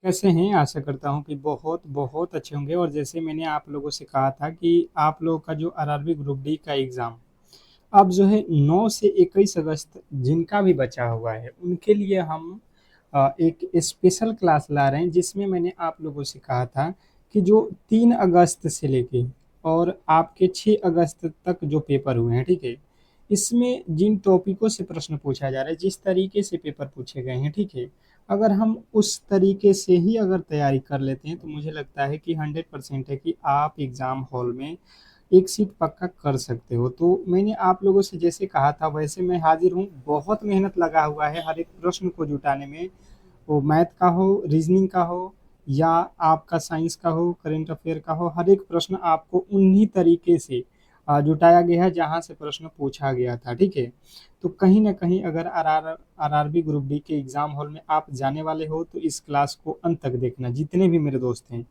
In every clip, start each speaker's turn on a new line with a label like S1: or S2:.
S1: कैसे हैं? आशा करता हूँ कि बहुत बहुत अच्छे होंगे। और जैसे मैंने आप लोगों से कहा था कि आप लोगों का जो आरआरबी ग्रुप डी का एग्ज़ाम अब जो है 9 से 21 अगस्त जिनका भी बचा हुआ है उनके लिए हम एक स्पेशल क्लास ला रहे हैं, जिसमें मैंने आप लोगों से कहा था कि जो 3 अगस्त से लेके और आपके 6 अगस्त तक जो पेपर हुए हैं, ठीक है, इसमें जिन टॉपिकों से प्रश्न पूछा जा रहा है, जिस तरीके से पेपर पूछे गए हैं, ठीक है, अगर हम उस तरीके से ही अगर तैयारी कर लेते हैं तो मुझे लगता है कि 100% है कि आप एग्ज़ाम हॉल में एक सीट पक्का कर सकते हो। तो मैंने आप लोगों से जैसे कहा था वैसे मैं हाज़िर हूँ। बहुत मेहनत लगा हुआ है हर एक प्रश्न को जुटाने में, वो मैथ का हो, रीज़निंग का हो या आपका साइंस का हो, करंट अफ़ेयर का हो, हर एक प्रश्न आपको उन्हीं तरीके से जुटाया गया है जहाँ से प्रश्न पूछा गया था, ठीक है? तो कहीं न कहीं अगर आरआरबी ग्रुप डी के एग्ज़ाम हॉल में आप जाने वाले हो तो इस क्लास को अंत तक देखना, जितने भी मेरे दोस्त हैं।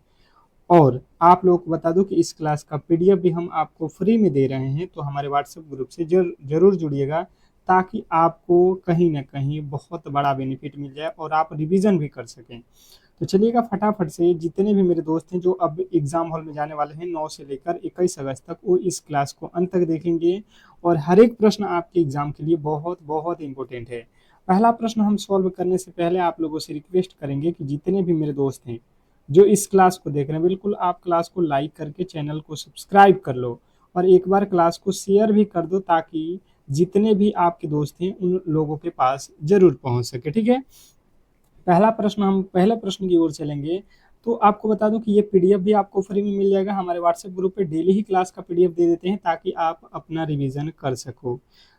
S1: और आप लोगों को बता दूं कि इस क्लास का पीडीएफ भी हम आपको फ्री में दे रहे हैं, तो हमारे व्हाट्सएप ग्रुप से जरूर जुड़िएगा, ताकि आपको कहीं ना कहीं बहुत बड़ा बेनिफिट मिल जाए और आप रिवीजन भी कर सकें। तो चलिएगा फटाफट से, जितने भी मेरे दोस्त हैं जो अब एग्जाम हॉल में जाने वाले हैं 9 से लेकर 21 अगस्त तक, वो इस क्लास को अंत तक देखेंगे। और हर एक प्रश्न आपके एग्जाम के लिए बहुत बहुत इंपॉर्टेंट है। पहला प्रश्न हम सॉल्व करने से पहले आप लोगों से रिक्वेस्ट करेंगे कि जितने भी मेरे दोस्त हैं जो इस क्लास को देख रहे हैं, बिल्कुल आप क्लास को लाइक करके चैनल को सब्सक्राइब कर लो और एक बार क्लास को शेयर भी कर दो, ताकि जितने भी आपके दोस्त हैं उन लोगों के पास जरूर पहुंच सके, ठीक है। पहला प्रश्न, हम पहले प्रश्न की ओर चलेंगे। तो आपको बता दूं कि ये पीडीएफ भी आपको फ्री में मिल जाएगा। हमारे व्हाट्सएप ग्रुप पे डेली ही क्लास का पीडीएफ दे देते हैं, ताकि आप अपना रिवीजन कर सको।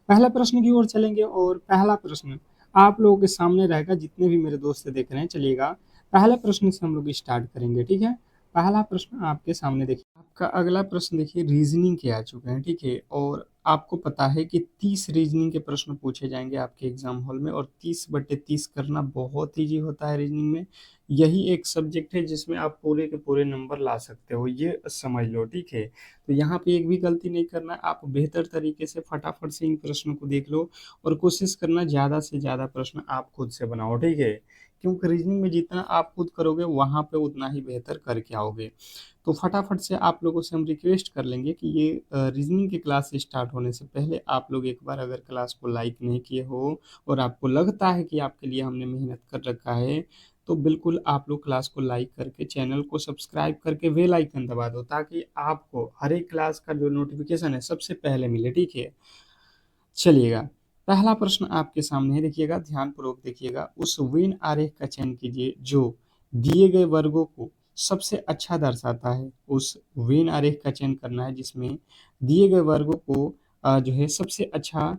S1: पहला प्रश्न की ओर चलेंगे और पहला प्रश्न आप लोगों के सामने रहेगा, जितने भी मेरे दोस्त देख रहे हैं। चलिएगा पहले प्रश्न से हम लोग स्टार्ट करेंगे, ठीक है। पहला प्रश्न आपके सामने देखिए, आपका अगला प्रश्न देखिए रीजनिंग के आ चुके हैं, ठीक है। और आपको पता है कि 30 रीजनिंग के प्रश्न पूछे जाएंगे आपके एग्जाम हॉल में, और 30/30 करना बहुत ईजी होता है रीजनिंग में। यही एक सब्जेक्ट है जिसमें आप पूरे के पूरे नंबर ला सकते हो, ये समझ लो, ठीक है। तो यहाँ पे एक भी गलती नहीं करना, आप बेहतर तरीके से फटाफट से इन प्रश्नों को देख लो और कोशिश करना ज़्यादा से ज़्यादा प्रश्न आप खुद से बनाओ, ठीक है। क्योंकि रीजनिंग में जितना आप खुद करोगे वहाँ पे उतना ही बेहतर करके आओगे। तो फटाफट से आप लोगों से हम रिक्वेस्ट कर लेंगे कि ये रीजनिंग की क्लास स्टार्ट होने से पहले आप लोग एक बार अगर क्लास को लाइक नहीं किए हो और आपको लगता है कि आपके लिए हमने मेहनत कर रखा है, तो बिल्कुल आप लोग क्लास को लाइक करके चैनल को सब्सक्राइब करके बेल आइकन दबा दो, ताकि आपको हर एक क्लास का जो नोटिफिकेशन है सबसे पहले मिले, ठीक है। चलिएगा पहला प्रश्न आपके सामने है, देखिएगा ध्यानपूर्वक देखिएगा। उस वेन आरेख का चयन कीजिए जो दिए गए वर्गों को सबसे अच्छा दर्शाता है। उस वेन आरेख का चयन करना है जिसमें दिए गए वर्गों को जो है सबसे अच्छा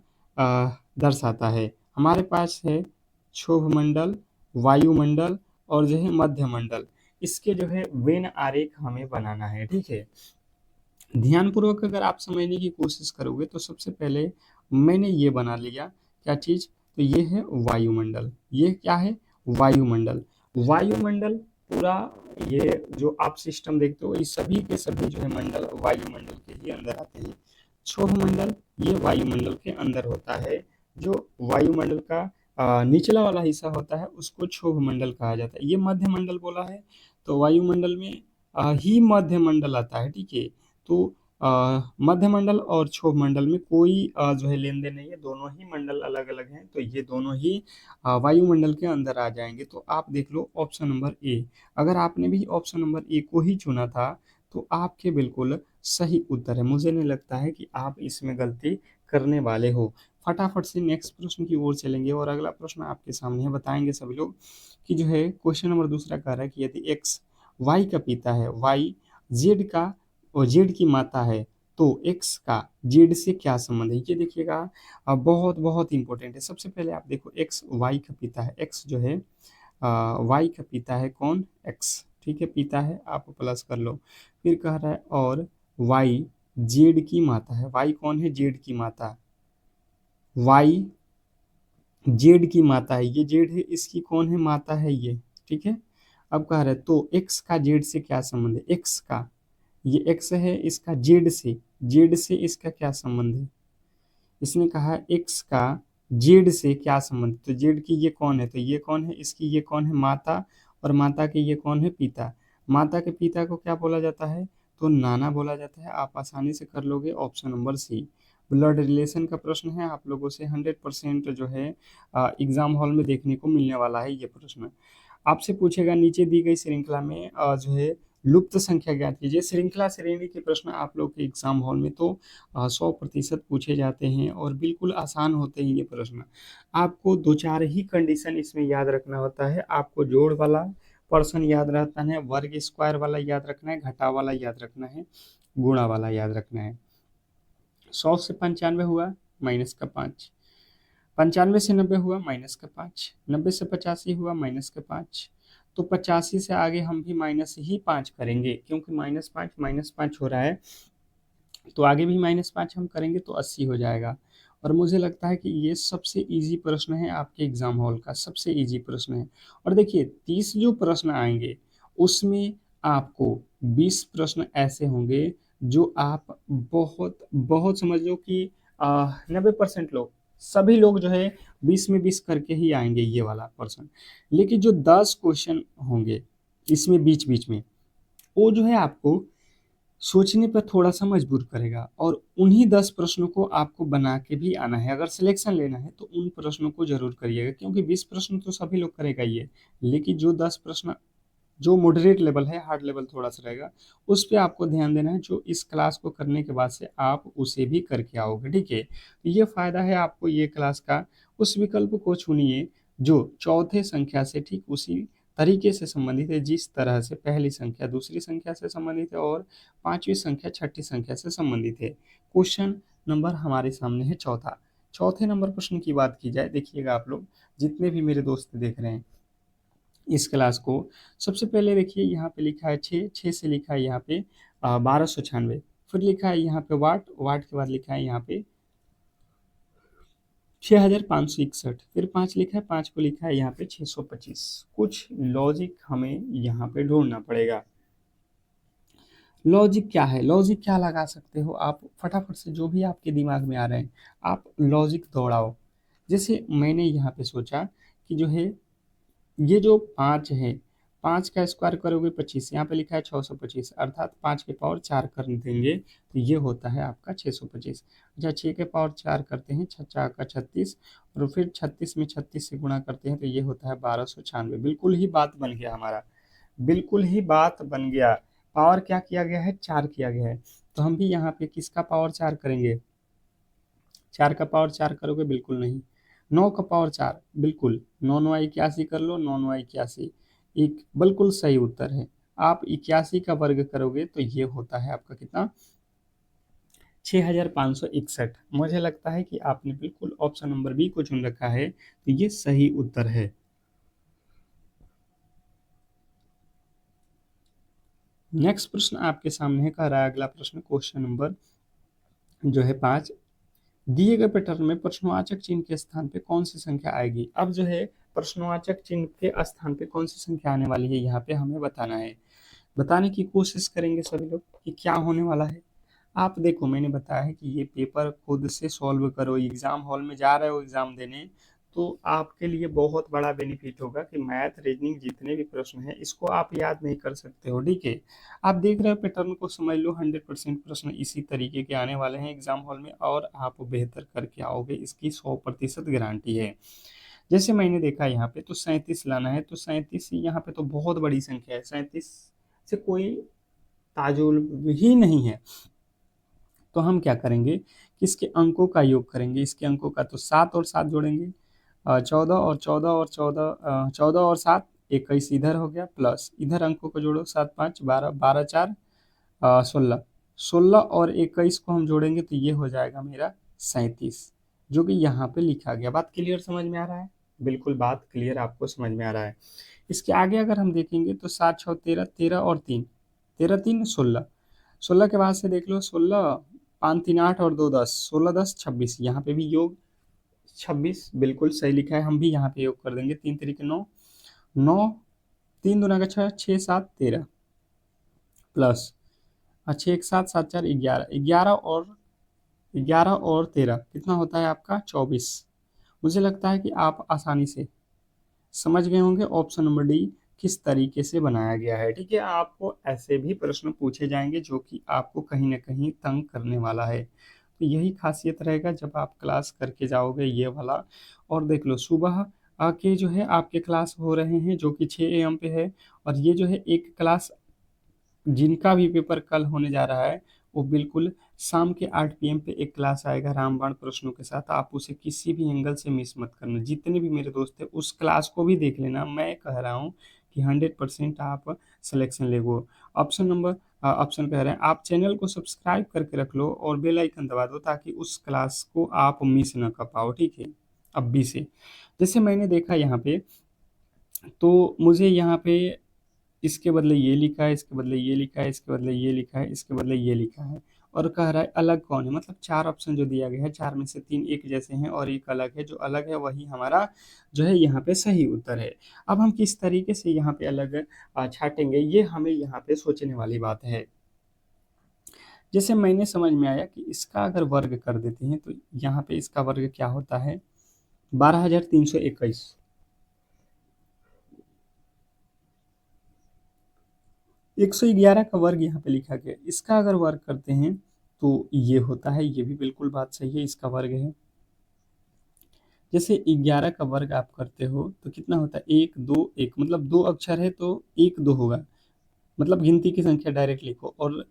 S1: दर्शाता है। हमारे पास है क्षोभमंडल, वायुमंडल और जो है मध्यमंडल। इसके जो है वेन आरेख हमें बनाना है, ठीक है। ध्यानपूर्वक अगर आप समझने की कोशिश करोगे तो सबसे पहले मैंने ये बना लिया, क्या चीज़, तो ये है वायुमंडल। ये क्या है? वायुमंडल। वायुमंडल पूरा, ये जो आप सिस्टम देखते हो, ये सभी के सभी जो है मंडल वायुमंडल के ही अंदर आते हैं। क्षोभमंडल ये वायुमंडल के अंदर होता है। जो वायुमंडल का निचला वाला हिस्सा होता है उसको क्षोभमंडल कहा जाता है। ये मध्यमंडल बोला है, तो वायुमंडल में ही मध्यमंडल आता है, ठीक है। तो मध्यमंडल और क्षोभमंडल में कोई जो है लेन देन नहीं है, दोनों ही मंडल अलग अलग हैं, तो ये दोनों ही वायुमंडल के अंदर आ जाएंगे। तो आप देख लो ऑप्शन नंबर ए। अगर आपने भी ऑप्शन नंबर ए को ही चुना था तो आपके बिल्कुल सही उत्तर है। मुझे नहीं लगता है कि आप इसमें गलती करने वाले हो। फटाफट से नेक्स्ट प्रश्न की ओर चलेंगे और अगला प्रश्न आपके सामने है। बताएंगे सभी लोग कि जो है क्वेश्चन नंबर दूसरा कह रहा है कि यदि एक्स वाई का पिता है, वाई जेड का और जेड की माता है, तो एक्स का जेड से क्या संबंध है? ये देखिएगा बहुत बहुत इंपॉर्टेंट है। सबसे पहले आप देखो, एक्स वाई का पिता है। एक्स जो है वाई का पिता है, कौन? एक्स, ठीक है, पिता है, आप प्लस कर लो। फिर कह रहा है और वाई जेड की माता है। वाई कौन है? जेड की माता। वाई जेड की माता है, ये जेड है, इसकी कौन है? माता है ये, ठीक है। अब कह रहा है तो एक्स का जेड से क्या संबंध है? एक्स का, ये एक्स है, इसका जेड से इसका क्या संबंध है? इसने कहा एक्स का जेड से क्या संबंध, तो जेड की ये कौन है? तो ये कौन है? इसकी ये कौन है? माता। और माता के ये कौन है, पिता। माता के पिता को क्या बोला जाता है, तो नाना बोला जाता है। आप आसानी से कर लोगे option number C. Blood relation का प्रश्न है, आप लोगों से 100% जो है एग्जाम हॉल में देखने को मिलने वाला है ये प्रश्न। आपसे पूछेगा नीचे दी गई श्रृंखला में जो है लुप्त संख्या ज्ञात कीजिए। श्रृंखला श्रेणी के प्रश्न आप लोग के एग्जाम हॉल में तो 100% पूछे जाते हैं और बिल्कुल आसान होते हैं ये प्रश्न। आपको दो चार ही कंडीशन इसमें याद रखना होता है। आपको जोड़ वाला पर्सन याद रहता है, वर्ग स्क्वायर वाला याद रखना है, घटाव वाला याद रखना है, गुणा वाला याद रखना है। 100 से 95 हुआ, -5। 95 से 90 हुआ, -5। 90 से 85 हुआ, -5। तो 85 से आगे हम भी -5 करेंगे, क्योंकि -5 हो रहा है, तो आगे भी -5 हम करेंगे तो 80 हो जाएगा। और मुझे लगता है कि ये सबसे इजी प्रश्न है आपके एग्जाम हॉल का, सबसे इजी प्रश्न है। और देखिए 30 जो प्रश्न आएंगे उसमें आपको 20 प्रश्न ऐसे होंगे जो आप बहुत बहुत समझ लो कि 90% लोग, सभी लोग जो है 20 में 20 करके ही आएंगे ये वाला पर्सन। लेकिन जो 10 क्वेश्चन होंगे इसमें बीच बीच में, वो जो है आपको सोचने पर थोड़ा-सा मजबूर करेगा, और उन्हीं 10 प्रश्नों को आपको बना के भी आना है। अगर सिलेक्शन लेना है तो उन प्रश्नों को ज़रूर करिएगा, क्योंकि 20 प्रश्न तो सभी लोग करेगा ही है। लेकिन जो 10 प्रश्न जो मॉडरेट लेवल है, हार्ड लेवल थोड़ा-सा रहेगा, उस पे आपको ध्यान देना है, जो इस क्लास को करने के बाद से आप उसे भी करके आओगे, ठीक है? तो ये फ़ायदा है आपको ये क्लास का। उस विकल्प को चुनिए जो चौथे संख्या से ठीक उसी तरीके से संबंधित है, जिस तरह से पहली संख्या दूसरी संख्या से संबंधित है और पाँचवीं संख्या छठी संख्या से संबंधित है। क्वेश्चन नंबर हमारे सामने है चौथा। चौथे नंबर प्रश्न की बात की जाए, देखिएगा आप लोग जितने भी मेरे दोस्त देख रहे हैं इस क्लास को, सबसे पहले देखिए यहाँ पे लिखा है 6, 6 से लिखा है यहाँ पे 1296। फिर लिखा है यहाँ पे वाट, वाट के बाद लिखा है यहाँ पे 6561। फिर 5 लिखा है, 5 को लिखा है यहाँ पे 625। कुछ लॉजिक हमें यहाँ पे ढूंढना पड़ेगा। लॉजिक क्या है, लॉजिक क्या लगा सकते हो आप, फटाफट से जो भी आपके दिमाग में आ रहे हैं आप लॉजिक दौड़ाओ। जैसे मैंने यहाँ पे सोचा कि जो है ये जो 5 है, 5 का स्क्वायर करोगे 25, यहाँ पे लिखा है 625, अर्थात 5 के पावर 4 कर देंगे तो ये होता है आपका 625। अच्छा 6 के पावर 4 करते हैं, 6 4 का 36, और फिर 36 में 36 से गुणा करते हैं तो ये होता है 1296। बिल्कुल ही बात बन गया हमारा, बिल्कुल ही बात बन गया। पावर क्या किया गया है, 4 किया गया है। तो हम भी यहाँ पे किसका पावर 4 करेंगे, 4 का पावर 4 करोगे, बिल्कुल नहीं। 9 का पावर 4, बिल्कुल। 9 9 81 कर लो, 9 9 81, एक बिल्कुल सही उत्तर है। आप 81 का वर्ग करोगे तो ये होता है आपका कितना, 6561। मुझे लगता है कि आपने बिल्कुल ऑप्शन नंबर बी को चुन रखा है, तो ये सही उत्तर है। नेक्स्ट प्रश्न आपके सामने है, कह रहा है अगला प्रश्न, क्वेश्चन नंबर जो है 5, दिए गए पैटर्न में प्रश्नवाचक चिन्ह के स्थान पे कौन सी संख्या आएगी। अब जो है प्रश्नवाचक चिन्ह के स्थान पे कौन सी संख्या आने वाली है, यहाँ पे हमें बताना है। बताने की कोशिश करेंगे सभी लोग कि क्या होने वाला है। आप देखो मैंने बताया है कि ये पेपर खुद से सॉल्व करो। एग्जाम हॉल में जा रहे हो एग्जाम देने, तो आपके लिए बहुत बड़ा बेनिफिट होगा कि मैथ रीजनिंग जितने भी प्रश्न हैं इसको आप याद नहीं कर सकते हो, ठीक है। आप देख रहे हो पैटर्न को, समझ लो 100% प्रश्न इसी तरीके के आने वाले हैं एग्जाम हॉल में, और आप बेहतर करके आओगे, इसकी 100% गारंटी है। जैसे मैंने देखा यहाँ पे तो 37 लाना है, तो 37 यहाँ पे तो बहुत बड़ी संख्या है, 37 से कोई ताजुल ही नहीं है। तो हम क्या करेंगे कि इसके अंकों का योग करेंगे। इसके अंकों का तो 7 और 7 जोड़ेंगे, 14 और 14 और 14, 14 और 7, 21 इधर हो गया, प्लस इधर अंकों को जोड़ो, 7 5 12, 12 4 16, 16 और 21 को हम जोड़ेंगे तो ये हो जाएगा मेरा 37, जो कि यहाँ पे लिखा गया। बात क्लियर समझ में आ रहा है, बिल्कुल बात क्लियर आपको समझ में आ रहा है। इसके आगे अगर हम देखेंगे तो 7 6 13, 13 और 3, 13 3 16, 16 के बाद से देख लो 16, 5 3 8 और 2 10, 16 10 26, यहाँ पे भी योग 26 बिल्कुल सही लिखा है, हम भी यहाँ पे योग कर देंगे। 3 तरीके 9, 9 3 दूना का 6, 6 7 13, प्लस 6 1 7 7 4 11, 11 और 13 कितना होता है आपका 24। मुझे लगता है कि आप आसानी से समझ गए होंगे ऑप्शन नंबर डी किस तरीके से बनाया गया है। ठीक है, आपको ऐसे भी प्रश्न पूछे जाएंगे जो कि आपको कहीं ना कहीं तंग करने वाला है। तो यही खासियत रहेगा जब आप क्लास करके जाओगे ये वाला। और देख लो, सुबह आके जो है आपके क्लास हो रहे हैं जो कि 6 AM पे है। और ये जो है एक क्लास जिनका भी पेपर कल होने जा रहा है, वो बिल्कुल शाम के 8 PM पे एक क्लास आएगा रामबाण प्रश्नों के साथ। आप उसे किसी भी एंगल से मिस मत करना। जितने भी मेरे दोस्त हैं उस क्लास को भी देख लेना। मैं कह रहा हूँ कि 100% आप सिलेक्शन ले गो। ऑप्शन कह रहे हैं आप चैनल को सब्सक्राइब करके रख लो और बेल आइकन दबा दो ताकि उस क्लास को आप मिस ना कर पाओ। ठीक है, अब भी से जैसे मैंने देखा यहाँ पे, तो मुझे यहाँ पे इसके बदले ये लिखा है, इसके बदले ये लिखा है, इसके बदले ये लिखा है, इसके बदले ये लिखा है। और कह रहा है अलग कौन है, मतलब चार ऑप्शन जो दिया गया है, चार में से तीन एक जैसे हैं और एक अलग है। जो अलग है वही हमारा जो है यहाँ पे सही उत्तर है। अब हम किस तरीके से यहाँ पे अलग छाटेंगे, ये हमें यहाँ पे सोचने वाली बात है। जैसे मैंने समझ में आया कि इसका अगर वर्ग कर देते हैं तो यहाँ पे इसका वर्ग क्या होता है, 12,321। 111 का वर्ग यहाँ पे लिखा गया, इसका अगर वर्ग करते हैं तो ये होता है, ये भी बिल्कुल बात सही है, इसका वर्ग है। जैसे 11 का वर्ग आप करते हो तो कितना होता है, 1 2 1, मतलब दो अक्षर है तो 1 2 होगा, मतलब गिनती की संख्या डायरेक्ट लिखो और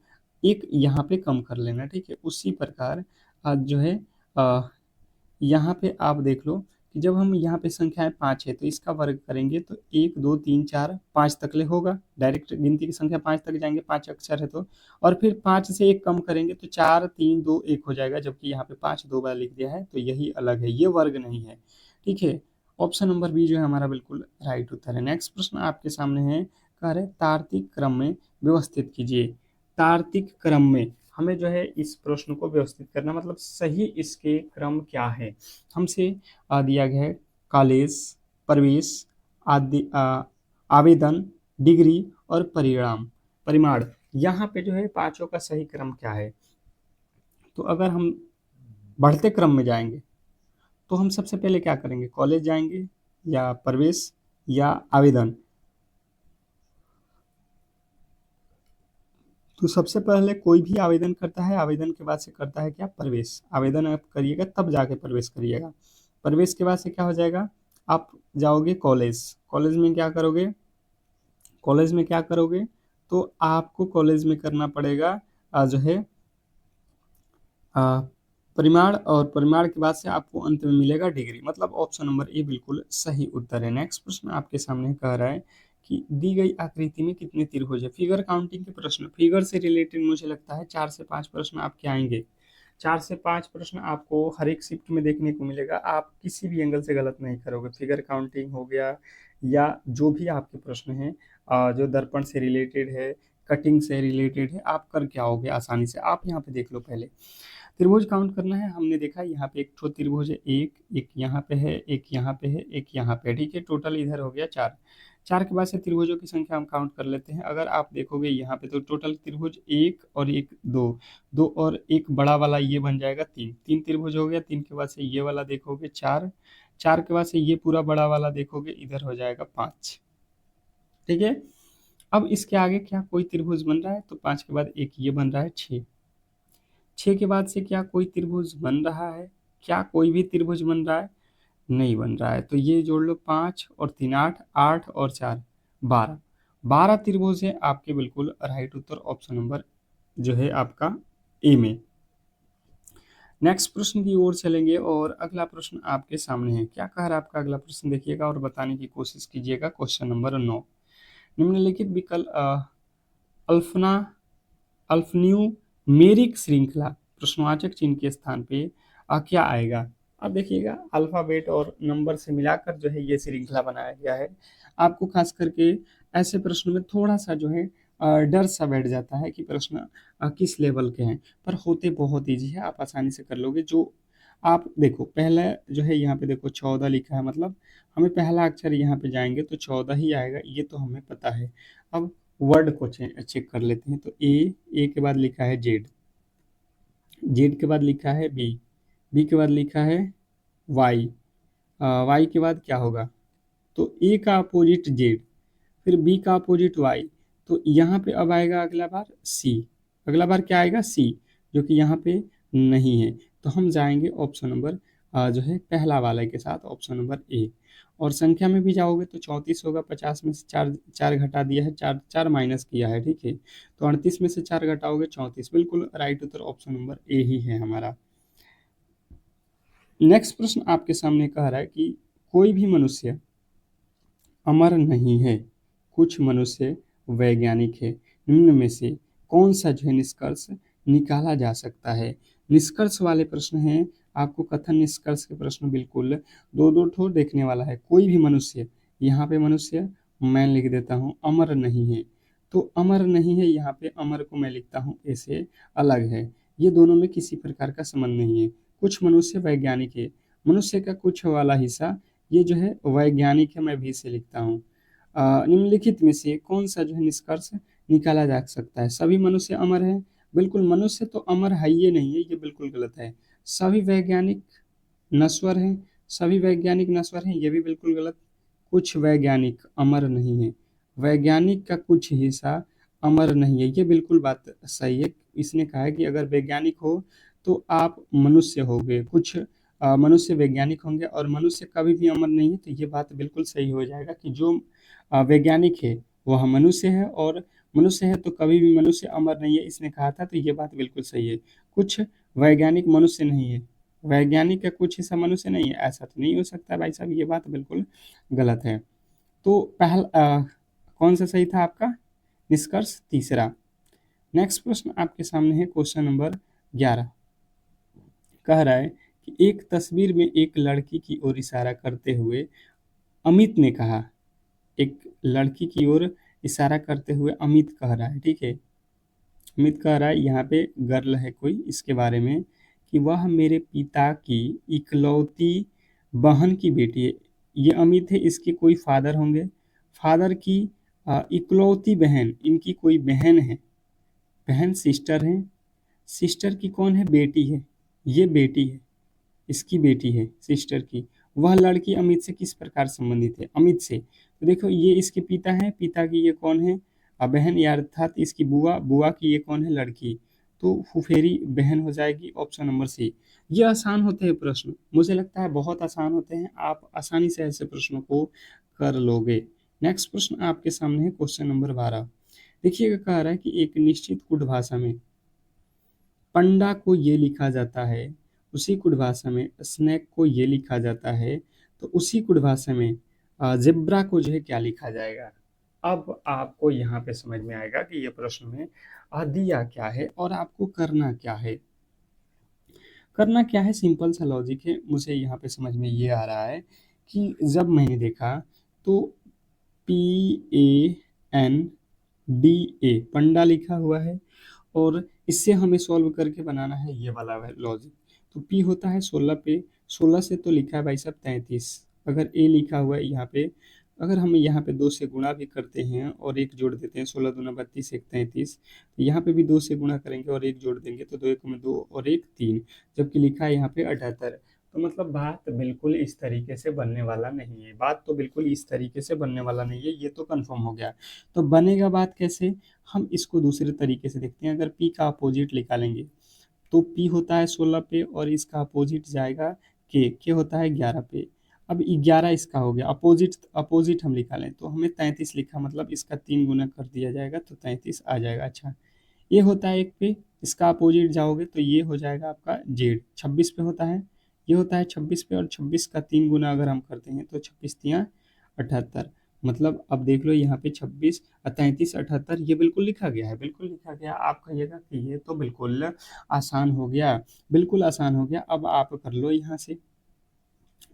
S1: एक यहाँ पे कम कर लेना। ठीक है, उसी प्रकार आज जो है अ, यहाँ पे आप देख लो कि जब हम यहाँ पे संख्याएं 5 है तो इसका वर्ग करेंगे तो 1 2 3 4 5 तक ले होगा, डायरेक्ट गिनती की संख्या 5 तक जाएंगे, 5 अक्षर है तो। और फिर 5 से एक कम करेंगे तो 4 3 2 1 हो जाएगा, जबकि यहाँ पे 5 दो बार लिख दिया है तो यही अलग है, ये वर्ग नहीं है। ठीक है, ऑप्शन नंबर बी जो है हमारा बिल्कुल राइट उत्तर है। नेक्स्ट प्रश्न आपके सामने है, कह रहे तार्किक क्रम में व्यवस्थित कीजिए। तार्किक क्रम में हमें जो है इस प्रश्न को व्यवस्थित करना, मतलब सही इसके क्रम क्या है। हमसे दिया गया है कॉलेज, प्रवेश, आदि आवेदन, डिग्री और परिमाण। यहाँ पे जो है पांचों का सही क्रम क्या है। तो अगर हम बढ़ते क्रम में जाएंगे तो हम सबसे पहले क्या करेंगे, कॉलेज जाएंगे या प्रवेश या आवेदन। तो सबसे पहले कोई भी आवेदन करता है, आवेदन के बाद से करता है क्या, प्रवेश। आवेदन आप करिएगा तब जाके प्रवेश करिएगा। प्रवेश के बाद से क्या हो जाएगा, आप जाओगे कॉलेज। कॉलेज में क्या करोगे, कॉलेज में क्या करोगे, तो आपको कॉलेज में करना पड़ेगा जो है आ, परिमाण, और परिमाण के बाद से आपको अंत में मिलेगा डिग्री। मतलब ऑप्शन नंबर ए बिल्कुल सही उत्तर है। नेक्स्ट प्रश्न आपके सामने कह रहा है कि दी गई आकृति में कितने त्रिभुज है। फिगर काउंटिंग के प्रश्न, फिगर से रिलेटेड मुझे लगता है 4 से 5 प्रश्न आपके आएंगे। 4 से 5 प्रश्न आपको हर एक शिफ्ट में देखने को मिलेगा, आप किसी भी एंगल से गलत नहीं करोगे। फिगर काउंटिंग हो गया या जो भी आपके प्रश्न हैं जो दर्पण से रिलेटेड है, कटिंग से रिलेटेड है, आप कर क्या आओगे आसानी से। आप यहाँ पे देख लो, पहले त्रिभुज काउंट करना है। हमने देखा यहाँ पे एक ठो त्रिभुज है, एक एक यहाँ पे है, एक यहाँ पे है, एक यहाँ पे है। ठीक है, टोटल इधर हो गया 4। 4 के बाद से त्रिभुजों की संख्या हम काउंट कर लेते हैं। अगर आप देखोगे यहाँ पे तो टोटल त्रिभुज एक और एक दो, दो और एक बड़ा वाला ये बन जाएगा 3। 3 त्रिभुज हो गया। 3 के बाद से ये वाला देखोगे 4। 4 के बाद से ये पूरा बड़ा वाला देखोगे, इधर हो जाएगा 5। ठीक है, अब इसके आगे क्या कोई त्रिभुज बन रहा है, तो 5 के बाद एक ये बन रहा है 6। 6 के बाद से क्या कोई त्रिभुज बन रहा है, क्या कोई भी त्रिभुज बन रहा है, नहीं बन रहा है। तो ये जोड़ लो, 5 और 3 8, 8 और 4 12। 12 त्रिभुज है आपके, बिल्कुल राइट उत्तर ऑप्शन नंबर जो है आपका ए में। नेक्स्ट प्रश्न की ओर चलेंगे और अगला प्रश्न आपके सामने है। क्या कह रहा है आपका अगला प्रश्न, देखिएगा और बताने की कोशिश कीजिएगा। क्वेश्चन नंबर 9, निम्नलिखित विकल्प अल्फना अल्फन्यूमेरिक श्रृंखला प्रश्नवाचक चिन्ह के स्थान पे क्या आएगा। अब देखिएगा, अल्फाबेट और नंबर से मिलाकर जो है ये श्रृंखला बनाया गया है। आपको खास करके ऐसे प्रश्न में थोड़ा सा जो है डर सा बैठ जाता है कि प्रश्न किस लेवल के हैं, पर होते बहुत ईजी है, आप आसानी से कर लोगे। जो आप देखो, पहला जो है यहाँ पे देखो 14 लिखा है, मतलब हमें पहला अक्षर यहाँ पे जाएंगे तो 14 ही आएगा, ये तो हमें पता है। अब वर्ड को चेक कर लेते हैं। तो ए के बाद लिखा है जेड, जेड के बाद लिखा है बी, बी के बाद लिखा है वाई, वाई के बाद क्या होगा, तो ए का अपोजिट जेड, फिर बी का अपोजिट वाई, तो यहाँ पे अब आएगा अगला बार सी। अगला बार क्या आएगा? सी, जो कि यहाँ पे नहीं है। तो हम जाएंगे ऑप्शन नंबर जो है पहला वाले के साथ, ऑप्शन नंबर ए। और संख्या में भी जाओगे तो 34 होगा, 50 में से चार चार घटा दिया है, चार चार माइनस किया है, ठीक है। तो 38 में से चार घटाओगे 34। बिल्कुल राइट उत्तर ऑप्शन नंबर ए ही है हमारा। नेक्स्ट प्रश्न आपके सामने कह रहा है कि कोई भी मनुष्य अमर नहीं है, कुछ मनुष्य वैज्ञानिक है, निम्न में से कौन सा जो है निष्कर्ष निकाला जा सकता है? निष्कर्ष वाले प्रश्न हैं, आपको कथन निष्कर्ष के प्रश्न बिल्कुल दो दो ठो देखने वाला है। कोई भी मनुष्य, यहाँ पे मनुष्य मैं लिख देता हूँ, अमर नहीं है, तो अमर नहीं है, यहाँ पे अमर को मैं लिखता हूँ ऐसे अलग है। ये दोनों में किसी प्रकार का संबंध नहीं है। कुछ मनुष्य वैज्ञानिक है, मनुष्य का कुछ वाला हिस्सा ये जो है वैज्ञानिक है, मैं भी इसे लिखता हूँ। निम्नलिखित में से कौन सा जो है निष्कर्ष निकाला जा सकता है? सभी मनुष्य अमर है? बिल्कुल, मनुष्य तो अमर है ये नहीं है, ये बिल्कुल गलत है। सभी वैज्ञानिक नश्वर हैं, सभी वैज्ञानिक नश्वर हैं, ये भी बिल्कुल गलत। कुछ वैज्ञानिक अमर नहीं है, वैज्ञानिक का कुछ हिस्सा अमर नहीं है, ये बिल्कुल बात सही है। इसने कहा है कि अगर वैज्ञानिक हो तो आप मनुष्य हो गए, कुछ मनुष्य वैज्ञानिक होंगे और मनुष्य कभी भी अमर नहीं है। तो ये बात बिल्कुल सही हो जाएगा कि जो वैज्ञानिक है वह मनुष्य है, और मनुष्य है तो कभी भी मनुष्य अमर नहीं है, इसने कहा था। तो ये बात बिल्कुल सही है। कुछ वैज्ञानिक मनुष्य नहीं है, वैज्ञानिक का कुछ हिस्सा मनुष्य नहीं है, ऐसा तो नहीं हो सकता भाई साहब, ये बात बिल्कुल गलत है। तो कौन सा सही था आपका निष्कर्ष? तीसरा। नेक्स्ट प्रश्न आपके सामने है, क्वेश्चन नंबर 11। कह रहा है कि एक तस्वीर में एक लड़की की ओर इशारा करते हुए अमित ने कहा, एक लड़की की ओर इशारा करते हुए अमित कह रहा है, ठीक है। अमित कह रहा है, यहाँ पे गर्ल है कोई, इसके बारे में कि वह मेरे पिता की इकलौती बहन की बेटी है। ये अमित है, इसके कोई फादर होंगे, फादर की इकलौती बहन, इनकी कोई बहन है, बहन सिस्टर है, सिस्टर की कौन है? बेटी है, ये बेटी है, इसकी बेटी है सिस्टर की। वह लड़की अमित से किस प्रकार संबंधित है? अमित से, तो देखो ये इसके पिता हैं, पिता की ये कौन है? बहन, या अर्थात इसकी बुआ, बुआ की ये कौन है? लड़की। तो फुफेरी बहन हो जाएगी, ऑप्शन नंबर सी। ये आसान होते हैं प्रश्न, मुझे लगता है बहुत आसान होते हैं, आप आसानी से ऐसे प्रश्नों को कर लोगे। नेक्स्ट प्रश्न आपके सामने है, क्वेश्चन नंबर 12। देखिएगा, कह रहा है कि एक निश्चित कुट भाषा में पंडा को ये लिखा जाता है, उसी कुट भाषा में स्नैक को ये लिखा जाता है, तो उसी कुट भाषा में जेब्रा को जो है क्या लिखा जाएगा? अब आपको यहाँ पे समझ में आएगा कि ये प्रश्न में दिया क्या है और आपको करना क्या है। करना क्या है, सिंपल सा लॉजिक है। मुझे यहाँ पे समझ में ये आ रहा है कि जब मैंने देखा तो PANDA पंडा लिखा हुआ है, और इससे हमें सॉल्व करके बनाना है ये वाला लॉजिक। तो पी होता है 16 पे, 16 से तो लिखा है भाई साहब 33। अगर ए लिखा हुआ है यहाँ पे, अगर हम यहाँ पे 2 से गुणा भी करते हैं और एक जोड़ देते हैं, 16 दूना 32 एक 33, तो यहाँ पे भी 2 से गुणा करेंगे और एक जोड़ देंगे तो 2 एक में 2 और एक 3, जबकि लिखा है यहाँ पे 78। तो मतलब बात बिल्कुल इस तरीके से बनने वाला नहीं है, बात तो बिल्कुल इस तरीके से बनने वाला नहीं है, ये तो कंफर्म हो गया। तो बनेगा बात कैसे? हम इसको दूसरे तरीके से देखते हैं। अगर पी का अपोजिट निकालेंगे तो पी होता है 16 पे और इसका अपोजिट जाएगा के होता है 11 पे। अब 11 इसका हो गया, अपोजिट अपोजिट हम निकालें तो हमें 33 लिखा, मतलब इसका 3 गुना कर दिया जाएगा तो 33 आ जाएगा। अच्छा, ये होता है 1 पे, इसका अपोजिट जाओगे तो ये हो जाएगा आपका जेड, 26 पे होता है, ये होता है 26 पे, और 26 का 3 गुना अगर हम करते हैं तो 26 तियाँ 78। मतलब अब देख लो यहाँ पे 26 33 78 ये बिल्कुल लिखा गया है, बिल्कुल लिखा गया। आप कहिएगा कि ये तो बिल्कुल आसान हो गया, बिल्कुल आसान हो गया। अब आप कर लो यहाँ से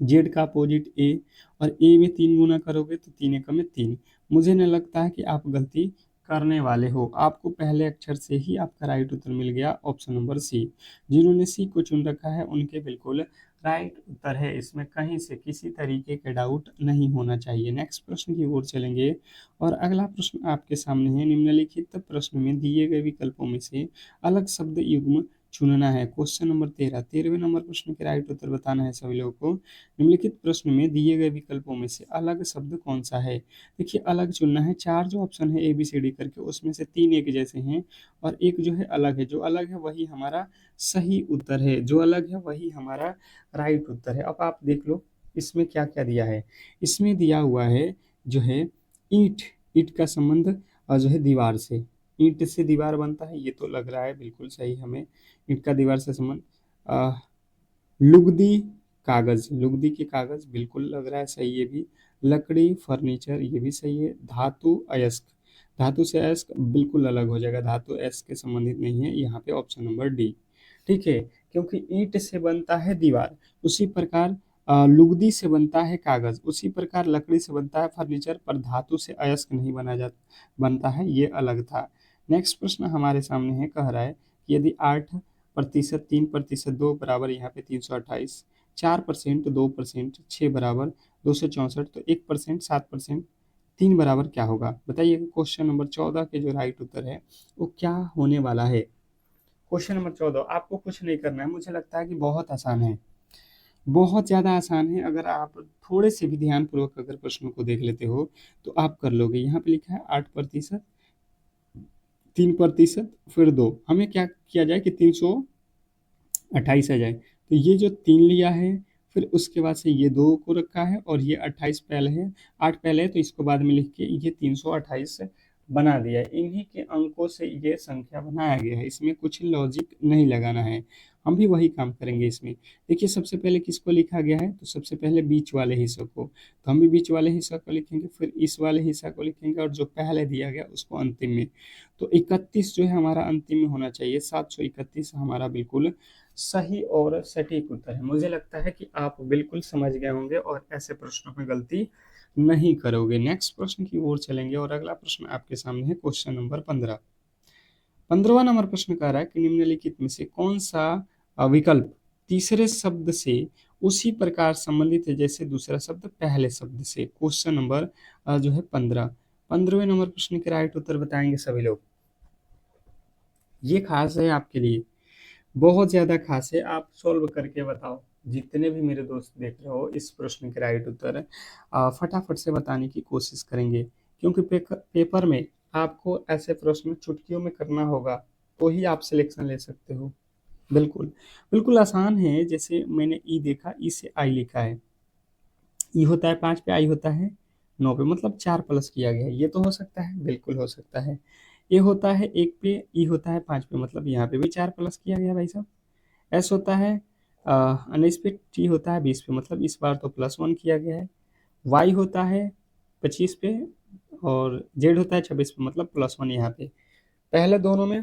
S1: जेड का अपोजिट ए, और ए में 3 गुना करोगे तो 3 एकम में 3। मुझे नहीं लगता है कि आप गलती करने वाले हो, आपको पहले अक्षर से ही आपका राइट उत्तर मिल गया, ऑप्शन नंबर सी। जिन्होंने सी को चुन रखा है उनके बिल्कुल राइट उत्तर है, इसमें कहीं से किसी तरीके के डाउट नहीं होना चाहिए। नेक्स्ट प्रश्न की ओर चलेंगे, और अगला प्रश्न आपके सामने है, निम्नलिखित प्रश्न में दिए गए विकल्पों में से अलग शब्द युग्म चुनना है। क्वेश्चन नंबर 13, 13वें नंबर प्रश्न के राइट उत्तर बताना है सभी लोगों को। निम्नलिखित प्रश्न में दिए गए विकल्पों में से अलग शब्द कौन सा है? देखिए अलग चुनना है। चार जो ऑप्शन है ए बी सी डी करके, उसमें से तीन एक जैसे हैं और एक जो है अलग है। जो अलग है वही हमारा सही उत्तर है, जो अलग है वही हमारा राइट उत्तर है। अब आप देख लो इसमें क्या क्या दिया है। इसमें दिया हुआ है जो है ईंट, ईंट का संबंध जो है दीवार से, ईंट से दीवार बनता है, ये तो लग रहा है बिल्कुल सही हमें। ईंट का दीवार से संबंध। लुगदी, कागज, लुगदी के कागज बिल्कुल लग रहा है सही ये भी। लकड़ी, फर्नीचर, ये भी सही है। धातु, अयस्क, धातु से अयस्क बिल्कुल अलग हो जाएगा, धातु अयस्क के संबंधित नहीं है, यहाँ पे ऑप्शन नंबर डी। ठीक है, क्योंकि ईंट से बनता है दीवार, उसी प्रकार लुगदी से बनता है कागज, उसी प्रकार लकड़ी से बनता है फर्नीचर, पर धातु से अयस्क नहीं बनता है, ये अलग था। नेक्स्ट प्रश्न हमारे सामने है, कह रहा है कि यदि 8% 3% 2 बराबर यहाँ पे 328, 4% 2% 6 बराबर 264, तो 1% 7% 3 बराबर क्या होगा? बताइए क्वेश्चन नंबर 14 के जो राइट उत्तर है वो क्या होने वाला है। क्वेश्चन नंबर 14, आपको कुछ नहीं करना है, मुझे लगता है कि बहुत आसान है, बहुत ज़्यादा आसान है। अगर आप थोड़े से भी ध्यानपूर्वक अगर प्रश्नों को देख लेते हो तो आप कर लोगे। यहाँ पे लिखा है 8%, 3%, फिर 2, हमें क्या किया जाए कि 328 आ जाए, तो ये जो 3 लिया है, फिर उसके बाद से ये 2 को रखा है और ये 28 पहले है, 8 पहले है, तो इसको बाद में लिख के ये 328 बना दिया है। इन्हीं के अंकों से ये संख्या बनाया गया है, इसमें कुछ लॉजिक नहीं लगाना है। हम भी वही काम करेंगे इसमें। देखिए सबसे पहले किसको लिखा गया है, तो सबसे पहले बीच वाले हिस्से को, तो हम भी बीच वाले हिस्से को लिखेंगे, फिर इस वाले हिस्से को लिखेंगे और जो पहले दिया गया उसको अंतिम में। तो 31 जो है हमारा अंतिम में होना चाहिए, 731 हमारा बिल्कुल सही और सटीक उत्तर है। मुझे लगता है कि आप बिल्कुल समझ गए होंगे और ऐसे प्रश्नों में गलती नहीं करोगे। नेक्स्ट प्रश्न की ओर चलेंगे और अगला प्रश्न आपके सामने है, क्वेश्चन नंबर 15। 15वां नंबर प्रश्न कह रहा है कि निम्नलिखित में से कौन सा विकल्प तीसरे शब्द से उसी प्रकार संबंधित है जैसे दूसरा शब्द पहले शब्द से। क्वेश्चन नंबर जो है 15, 15वें नंबर प्रश्न के राइट उत्तर बताएंगे सभी लोग। ये खास है आपके लिए, बहुत ज्यादा खास है, आप सॉल्व करके बताओ। जितने भी मेरे दोस्त देख रहे हो इस प्रश्न के राइट उत्तर फटाफट से बताने की कोशिश करेंगे, क्योंकि पेपर में आपको ऐसे प्रश्न चुटकियों में करना होगा, तो ही आप सिलेक्शन ले सकते हो। बिल्कुल, बिल्कुल आसान है। जैसे मैंने ई देखा, ई से आई लिखा है, ई होता है 5 पे, आई होता है 9 पे, मतलब 4 प्लस किया गया है, ये तो हो सकता है, बिल्कुल हो सकता है। ए होता है 1 पे, ई होता है 5 पे, मतलब यहाँ पे भी 4 प्लस किया गया भाई साहब। एस होता है 19 पे, टी होता है 20 पे, मतलब इस बार तो +1 किया गया है। वाई होता है 25 पे और जेड होता है 26 पे, मतलब +1 यहाँ पे। पहले दोनों में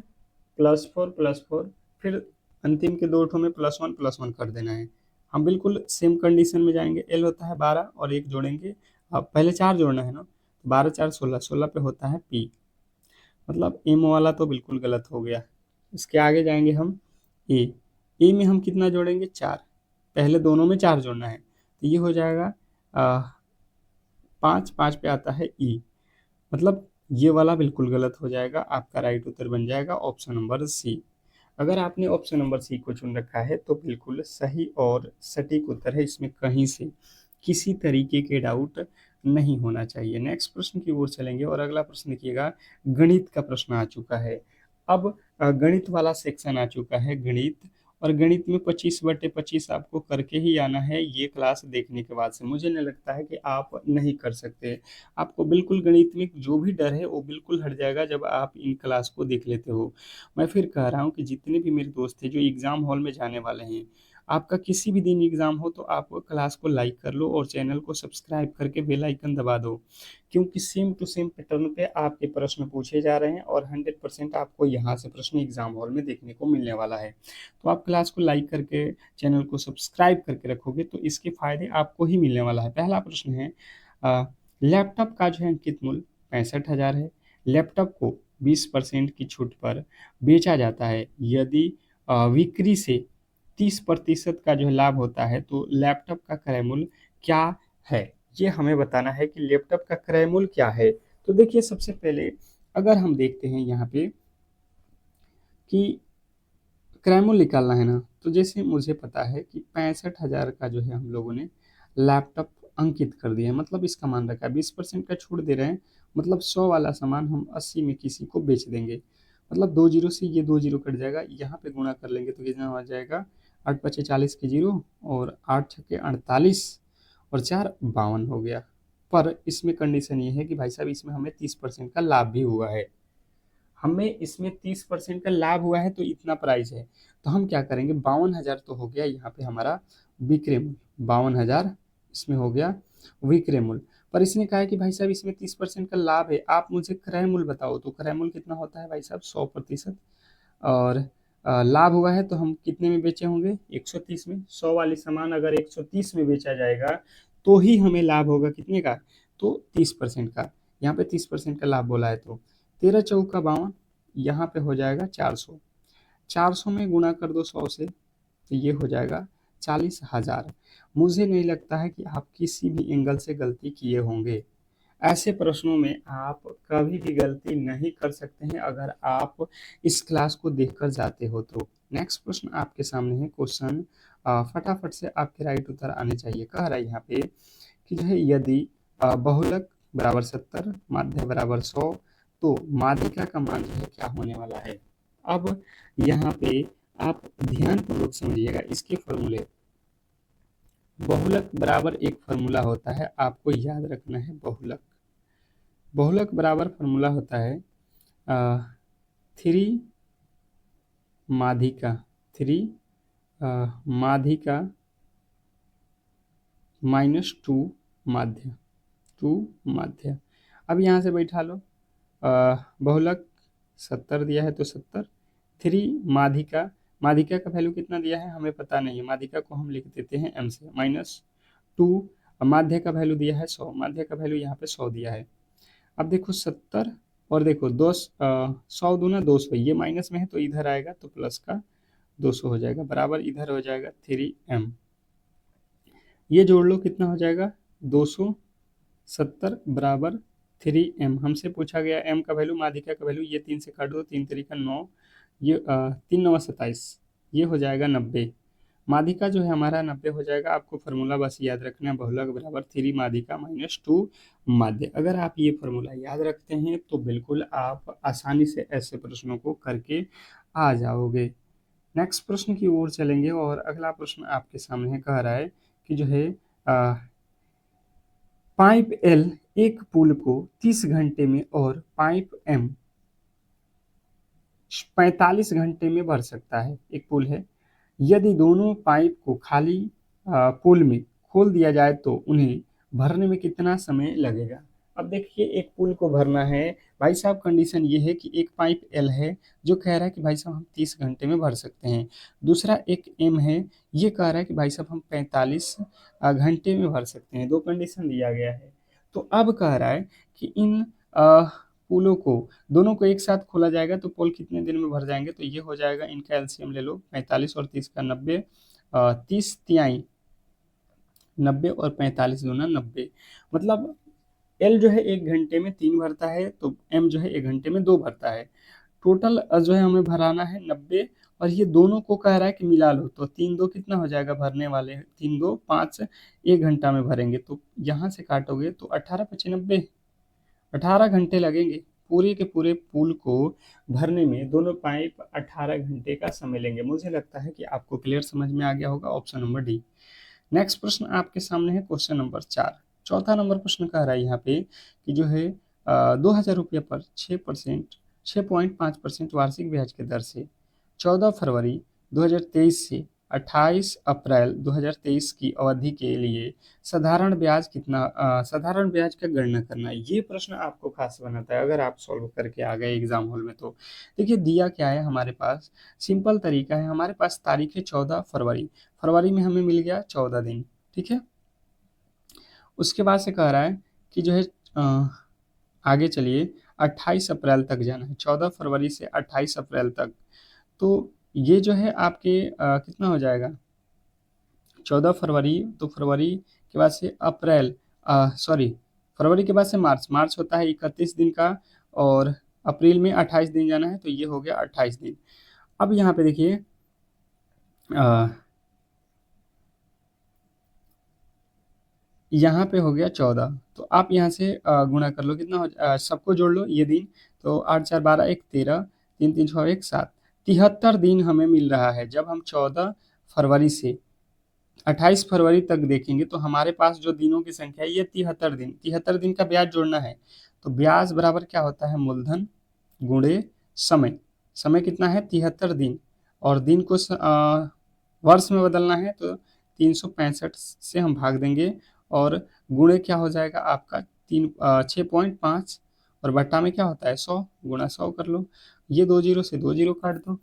S1: +4 फिर अंतिम के दो ठो में +1 कर देना है। हम बिल्कुल सेम कंडीशन में जाएंगे। एल होता है 12 और एक जोड़ेंगे, अब पहले 4 जोड़ना है ना, 12 4 16, 16 पे होता है पी, मतलब एम वाला तो बिल्कुल गलत हो गया। इसके आगे जाएंगे हम ए, ए में हम कितना जोड़ेंगे 4, पहले दोनों में 4 जोड़ना है, तो ये हो जाएगा 5, 5 पे आता है ई, मतलब ये वाला बिल्कुल गलत हो जाएगा। आपका राइट उत्तर बन जाएगा ऑप्शन नंबर सी। अगर आपने ऑप्शन नंबर सी को चुन रखा है तो बिल्कुल सही और सटीक उत्तर है, इसमें कहीं से किसी तरीके के डाउट नहीं होना चाहिए। नेक्स्ट प्रश्न की ओर चलेंगे और अगला प्रश्न देखिएगा, गणित का प्रश्न आ चुका है। अब गणित वाला सेक्शन आ चुका है, गणित। और गणित में 25/25 आपको करके ही आना है। ये क्लास देखने के बाद से मुझे नहीं लगता है कि आप नहीं कर सकते। आपको बिल्कुल गणित में जो भी डर है वो बिल्कुल हट जाएगा जब आप इन क्लास को देख लेते हो। मैं फिर कह रहा हूँ कि जितने भी मेरे दोस्त हैं जो एग्ज़ाम हॉल में जाने वाले हैं, आपका किसी भी दिन एग्ज़ाम हो तो आप क्लास को लाइक कर लो और चैनल को सब्सक्राइब करके बेल आइकन दबा दो, क्योंकि सेम टू सेम पैटर्न पे आपके प्रश्न पूछे जा रहे हैं और 100% आपको यहाँ से प्रश्न एग्ज़ाम हॉल में देखने को मिलने वाला है। तो आप क्लास को लाइक करके चैनल को सब्सक्राइब करके रखोगे तो इसके फ़ायदे आपको ही मिलने वाला है। पहला प्रश्न है, लैपटॉप का जो है अंकित मूल्य 65,000 है। लैपटॉप को 20% की छूट पर बेचा जाता है। यदि बिक्री से 30% का जो है लाभ होता है तो लैपटॉप का क्रय मूल्य क्या है? ये हमें बताना है कि लैपटॉप का क्रय मूल्य क्या है। तो देखिए सबसे पहले अगर हम देखते हैं यहाँ पे कि क्रैमूल निकालना है ना, तो जैसे मुझे पता है कि 65,000 का जो है हम लोगों ने लैपटॉप अंकित कर दिया है, मतलब इसका मान रखा है 20% का छूट दे रहे हैं, मतलब 100 वाला सामान हम 80 में किसी को बेच देंगे। मतलब 2 जीरो से ये 2 जीरो कट जाएगा, यहाँ पे गुणा कर लेंगे तो कितना हो जाएगा, 8 पचे 40 के जीरो, और 8 छक्के 48, और 4 52 हो गया। पर इसमें कंडीशन ये है कि भाई साहब इसमें हमें 30% का लाभ भी हुआ है, हमें इसमें 30% का लाभ हुआ है, तो इतना प्राइस है। तो हम क्या करेंगे, 52,000 तो हो गया यहाँ पे हमारा विक्रय मूल्य, 52,000 इसमें हो गया विक्रय मूल्य। पर इसने कहा है कि भाई साहब इसमें 30% का लाभ है, आप मुझे क्रय मूल्य बताओ, तो क्रय मूल्य कितना होता है भाई साहब, 100%। और लाभ हुआ है तो हम कितने में बेचे होंगे, 130 में। 100 वाली सामान अगर 130 में बेचा जाएगा तो ही हमें लाभ होगा कितने का, तो 30% का। यहाँ पे 30% का लाभ बोला है, तो 13 चौका 52, यहाँ पे हो जाएगा 400। 400 में गुणा कर दो 100 से, तो ये हो जाएगा 40,000। मुझे नहीं लगता है कि आप किसी भी एंगल से गलती किए होंगे। ऐसे प्रश्नों में आप कभी भी गलती नहीं कर सकते हैं अगर आप इस क्लास को देखकर जाते हो तो। नेक्स्ट प्रश्न आपके सामने है, क्वेश्चन फटाफट से आपके राइट उत्तर आने चाहिए। कह रहा है यहाँ पे कि जो है यदि बहुलक बराबर 70, माध्य बराबर 100, तो माध्यिका का मान जो है क्या होने वाला है। अब यहाँ पे आप ध्यानपूर्वक समझिएगा इसके फॉर्मूले। बहुलक बराबर एक फार्मूला होता है, आपको याद रखना है। बहुलक बहुलक बराबर फार्मूला होता है 3 माध्यिका, 3 माध्यिका माइनस 2 माध्य, 2 माध्य। अब यहाँ से बैठा लो, बहुलक 70 दिया है तो 70, 3 माध्यिका, माध्यिका का वैल्यू कितना दिया है हमें पता नहीं है, माध्यिका को हम लिख देते हैं m से, माइनस 2, माध्य का वैल्यू दिया है 100, माध्य का वैल्यू यहाँ पे 100 दिया है। अब देखो 70 और देखो 100 दूना 200, ये माइनस में है तो इधर आएगा तो प्लस का 200 हो जाएगा, बराबर इधर हो जाएगा 3m। ये जोड़ लो कितना हो जाएगा 270 बराबर 3m। हमसे पूछा गया m का वैल्यू, माध्यिका का वैल्यू, ये 3 से काट दो, 3 तरीका 9, ये 3 9 27, ये हो जाएगा 90। माध्यिका जो है हमारा 90 हो जाएगा। आपको फार्मूला बस याद रखना है, बहुलक बराबर 3 माध्यिका माइनस 2 माध्य। अगर आप ये फार्मूला याद रखते हैं तो बिल्कुल आप आसानी से ऐसे प्रश्नों को करके आ जाओगे। नेक्स्ट प्रश्न की ओर चलेंगे और अगला प्रश्न आपके सामने कह रहा है कि जो है पाइप एल एक पुल को 30 घंटे में और पाइप एम 45 घंटे में भर सकता है। एक पुल है, यदि दोनों पाइप को खाली पुल में खोल दिया जाए तो उन्हें भरने में कितना समय लगेगा। अब देखिए एक पुल को भरना है भाई साहब, कंडीशन ये है कि एक पाइप एल है जो कह रहा है कि भाई साहब हम 30 घंटे में भर सकते हैं, दूसरा एक एम है, ये कह रहा है कि भाई साहब हम 45 घंटे में भर सकते हैं। दो कंडीशन दिया गया है। तो अब कह रहा है कि इन पुलों को दोनों को एक साथ खोला जाएगा तो पोल कितने दिन में भर जाएंगे। तो ये हो जाएगा, इनका एलसीएम ले लो, 45 और 30 का 90, 30 तिहाई 90 और 45 दूना 90। मतलब एल जो है 1 घंटे में 3 भरता है तो एम जो है 1 घंटे में 2 भरता है। टोटल जो है हमें भराना है 90, और ये दोनों को कह रहा है कि मिला लो, तो 3 2 कितना हो जाएगा भरने वाले, 3 2 5, 1 घंटा में भरेंगे तो यहाँ से काटोगे तो 18 पचे 90, 18 घंटे लगेंगे। पूरे के पूरे पुल को भरने में दोनों पाइप 18 घंटे का समय लेंगे। मुझे लगता है कि आपको क्लियर समझ में आ गया होगा, ऑप्शन नंबर डी। नेक्स्ट प्रश्न आपके सामने है, क्वेश्चन नंबर 4। चौथा नंबर प्रश्न कह रहा है यहाँ पे कि जो है 2,000 रुपये पर 6%, 6.5% वार्षिक ब्याज के दर से 14 फरवरी 2023 से 28 अप्रैल 2023 की अवधि के लिए साधारण ब्याज कितना, साधारण ब्याज का गणना करना है। ये प्रश्न आपको खास बनाता है अगर आप सॉल्व करके आ गए एग्जाम हॉल में। तो देखिए दिया क्या है हमारे पास, सिंपल तरीका है, हमारे पास तारीख है 14 फरवरी, फरवरी में हमें मिल गया 14 दिन, ठीक है। उसके बाद से कह रहा है कि जो है आगे चलिए 28 अप्रैल तक जाना है, 14 फरवरी से 28 अप्रैल तक। तो ये जो है आपके कितना हो जाएगा, 14 फरवरी, तो फरवरी के बाद से अप्रैल, सॉरी फरवरी के बाद से मार्च, मार्च होता है 31 दिन का, और अप्रैल में 28 दिन जाना है तो ये हो गया 28 दिन। अब यहाँ पे देखिए अ, यहाँ पे हो गया 14, तो आप यहाँ से गुणा कर लो, कितना सबको जोड़ लो ये दिन। तो 8 4 12 1 13, 3 3 6 1 7, 73 दिन हमें मिल रहा है। जब हम 14 फरवरी से 28 फरवरी तक देखेंगे तो हमारे पास जो दिनों की संख्या है ये 73 दिन, 73 दिन का ब्याज जोड़ना है। तो ब्याज बराबर क्या होता है, मूलधन गुणे समय। समय कितना है, 73 दिन, और दिन को वर्ष में बदलना है तो 365 से हम भाग देंगे, और गुणे क्या हो जाएगा आपका 6.5, और बट्टा में क्या होता है 100, गुणा 100 कर लो। ये 2 जीरो से 2 जीरो काट दो,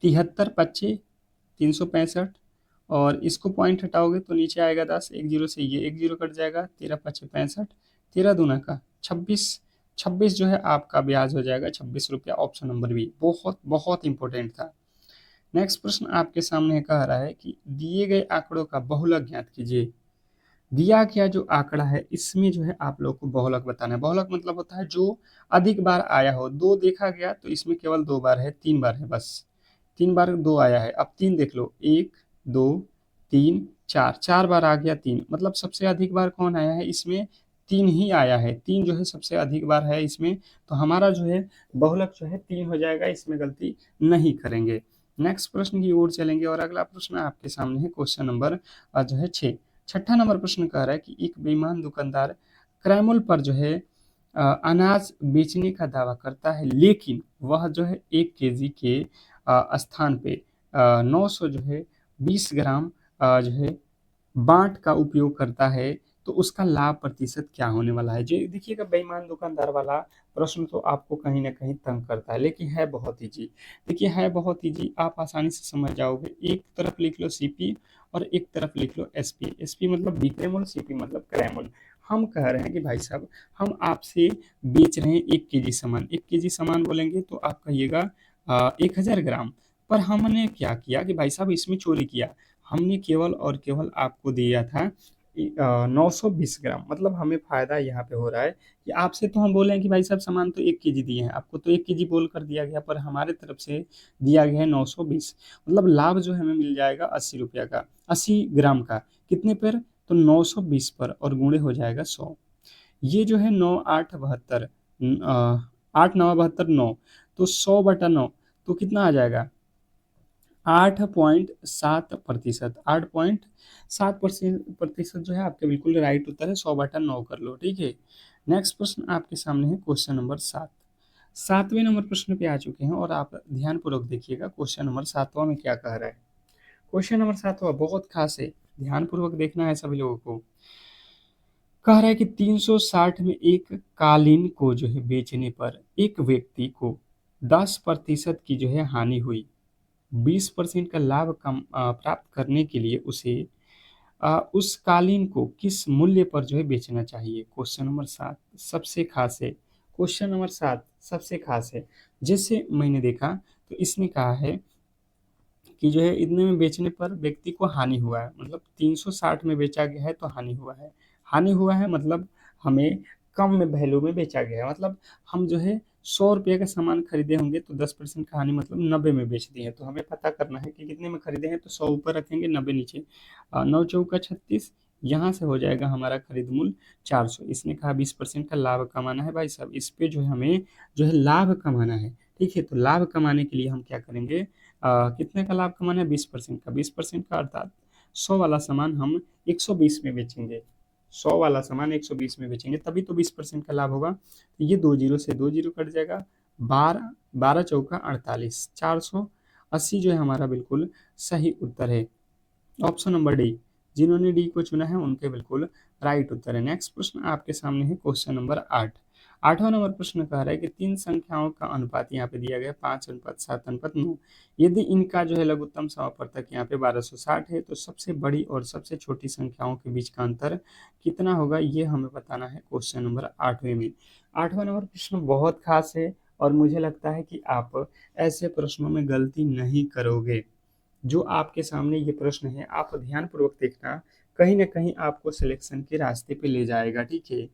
S1: 73 पच्चे 365, और इसको पॉइंट हटाओगे तो नीचे आएगा 10, एक जीरो से ये एक जीरो कट जाएगा, 13 पच्चे 65, 13 दूना का 26, 26 जो है आपका ब्याज हो जाएगा 26 रुपया। ऑप्शन नंबर बी बहुत बहुत इंपॉर्टेंट था। नेक्स्ट प्रश्न आपके सामने कह रहा है कि दिए गए आंकड़ों का बहुलक ज्ञात कीजिए। दिया गया जो आंकड़ा है इसमें जो है आप लोग को बहुलक बताना है। बहुलक मतलब होता है जो अधिक बार आया हो। दो देखा गया तो इसमें केवल 2 बार है, 3 बार है बस, 3 बार 2 आया है। अब 3 देख लो, 1 2 3 4, 4 बार आ गया 3, मतलब सबसे अधिक बार कौन आया है इसमें, 3 ही आया है। 3 जो है सबसे अधिक बार है इसमें, तो हमारा जो है बहुलक जो है 3 हो जाएगा, इसमें गलती नहीं करेंगे। नेक्स्ट प्रश्न की ओर चलेंगे, और अगला प्रश्न आपके सामने है क्वेश्चन नंबर जो है 6। छठा नंबर प्रश्न कह रहा है कि एक बेईमान दुकानदार क्रयमूल्य पर जो है अनाज बेचने का दावा करता है, लेकिन वह जो है 1 केजी के स्थान पे 900 जो है 20 ग्राम जो है बाट का उपयोग करता है, तो उसका लाभ प्रतिशत क्या होने वाला है। जो देखिएगा बेईमान दुकानदार वाला प्रश्न तो आपको कहीं ना कहीं तंग करता है, लेकिन है बहुत इजी। देखिए है बहुत इजी, आप आसानी से समझ जाओगे। एक तरफ लिख लो सीपी और एक तरफ लिख लो एसपी। एसपी मतलब विक्रय मूल्य, सीपी मतलब क्रय मूल्य। हम कह रहे हैं कि भाई साहब हम आपसे बेच रहे हैं 1 केजी सामान। 1 केजी सामान बोलेंगे तो आप कहिएगा 1000 ग्राम। पर हमने क्या किया कि भाई साहब इसमें चोरी किया। हमने केवल और केवल आपको दिया था 920 ग्राम। मतलब हमें फायदा यहाँ पे हो रहा है कि आपसे तो हम बोले हैं कि भाई साहब सामान तो 1 केजी दिए हैं, आपको तो 1 केजी बोल कर दिया गया, पर हमारे तरफ से दिया गया है 920। मतलब लाभ जो हमें मिल जाएगा 80 रुपया का, 80 ग्राम का। कितने पर, तो 920 पर, और गुणे हो जाएगा 100। ये जो है 9 8 72, 8 9 72 9, तो 100/9, तो कितना आ जाएगा 8.7%। 8.7% जो है आपके बिल्कुल राइट उत्तर है। 100/9 कर लो, ठीक है। नेक्स्ट प्रश्न आपके सामने है क्वेश्चन नंबर 7। 7वें नंबर प्रश्न पे आ चुके हैं, और आप ध्यानपूर्वक देखिएगा क्वेश्चन नंबर 7वां में क्या कह रहा है। क्वेश्चन नंबर 7वां बहुत खास है, ध्यानपूर्वक देखना है सभी लोगों को। कह रहा है कि 360 में एक कालीन को जो है बेचने पर एक व्यक्ति को 10% की जो है हानि हुई। 20% का लाभ प्राप्त करने के लिए उसे उस कालीन को किस मूल्य पर जो है बेचना चाहिए। क्वेश्चन नंबर 7 सबसे खास है। क्वेश्चन नंबर 7 सबसे खास है। जैसे मैंने देखा तो इसने कहा है कि जो है इतने में बेचने पर व्यक्ति को हानि हुआ है, मतलब 360 में बेचा गया है तो हानि हुआ है। हानि हुआ है मतलब हमें कम में वैल्यू में बेचा गया है। मतलब हम जो है 100 रुपये का सामान खरीदे होंगे तो 10% का हानि मतलब 90 में बेच दिए हैं। तो हमें पता करना है कि कितने में खरीदे हैं, तो 100 ऊपर रखेंगे 90 नीचे। 9 चौका 36, यहाँ से हो जाएगा हमारा खरीद मूल्य 400। इसने कहा 20% का लाभ कमाना है भाई साहब, इस पे जो है हमें जो है लाभ कमाना है। ठीक है, तो लाभ कमाने के लिए हम क्या करेंगे, कितने का लाभ कमाना है, 20% का। 20% का अर्थात 100 वाला सामान हम 120 में बेचेंगे। 100 वाला सामान 120 में बेचेंगे, तभी तो 20% का लाभ होगा। तो ये 2 जीरो से 2 जीरो कट जाएगा। 12 12 चौका 48, 480 जो है हमारा बिल्कुल सही उत्तर है। ऑप्शन नंबर डी, जिन्होंने डी को चुना है उनके बिल्कुल राइट उत्तर है। नेक्स्ट प्रश्न आपके सामने है क्वेश्चन नंबर 8। 8वां नंबर प्रश्न कह रहा है कि तीन संख्याओं का अनुपात यहाँ पे दिया गया 5:7:9। यदि इनका जो है लघुत्तम समापवर्तक यहाँ पे 1260 है, तो सबसे बड़ी और सबसे छोटी संख्याओं के बीच का अंतर कितना होगा, ये हमें बताना है क्वेश्चन नंबर 8वें में। 8वां नंबर प्रश्न बहुत खास है, और मुझे लगता है कि आप ऐसे प्रश्नों में गलती नहीं करोगे। जो आपके सामने ये प्रश्न है आप ध्यानपूर्वक देखना, कहीं ना कहीं आपको सिलेक्शन के रास्ते पे ले जाएगा, ठीक है।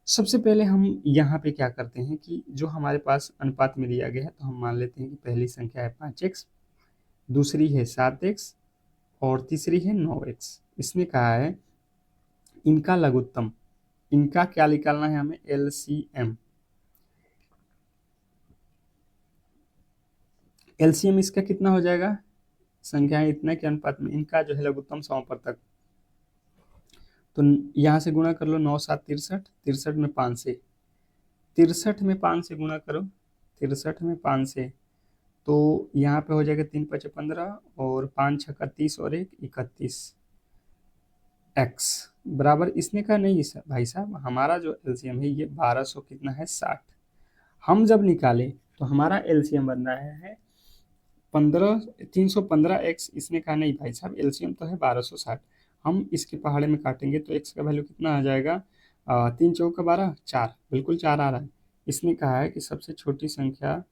S1: सबसे पहले हम यहाँ पे क्या करते हैं कि जो हमारे पास अनुपात में दिया गया है, तो हम मान लेते हैं कि पहली संख्या है 5x, दूसरी है 7x और तीसरी है 9x। इसने कहा है इनका लघुत्तम, इनका क्या निकालना है हमें, एलसीएम। एलसीएम इसका कितना हो जाएगा, संख्याएं इतने के अनुपात में इनका जो है लघुत्तम समापवर्तक। तो यहाँ से गुणा कर लो, 9 7 63, 63 में 5 से, 63 में 5 से गुणा करो, 63 में 5 से, तो यहाँ पे हो जाएगा 3 5 15 और 5 6 30 और 1 31 एक्स बराबर। इसने कहा नहीं सर भाई साहब, हमारा जो एलसीएम है ये 1200 कितना है 60। हम जब निकाले तो हमारा एलसीएम बन रहा है 315x। इसने कहा नहीं भाई साहब, एलसीएम तो है 1260। हम इसके पहाड़े में काटेंगे तो x का वैल्यू कितना आ जाएगा, 3 × 4 = 12, 4, बिल्कुल 4 आ रहा है। इसने कहा है कि सबसे छोटी संख्या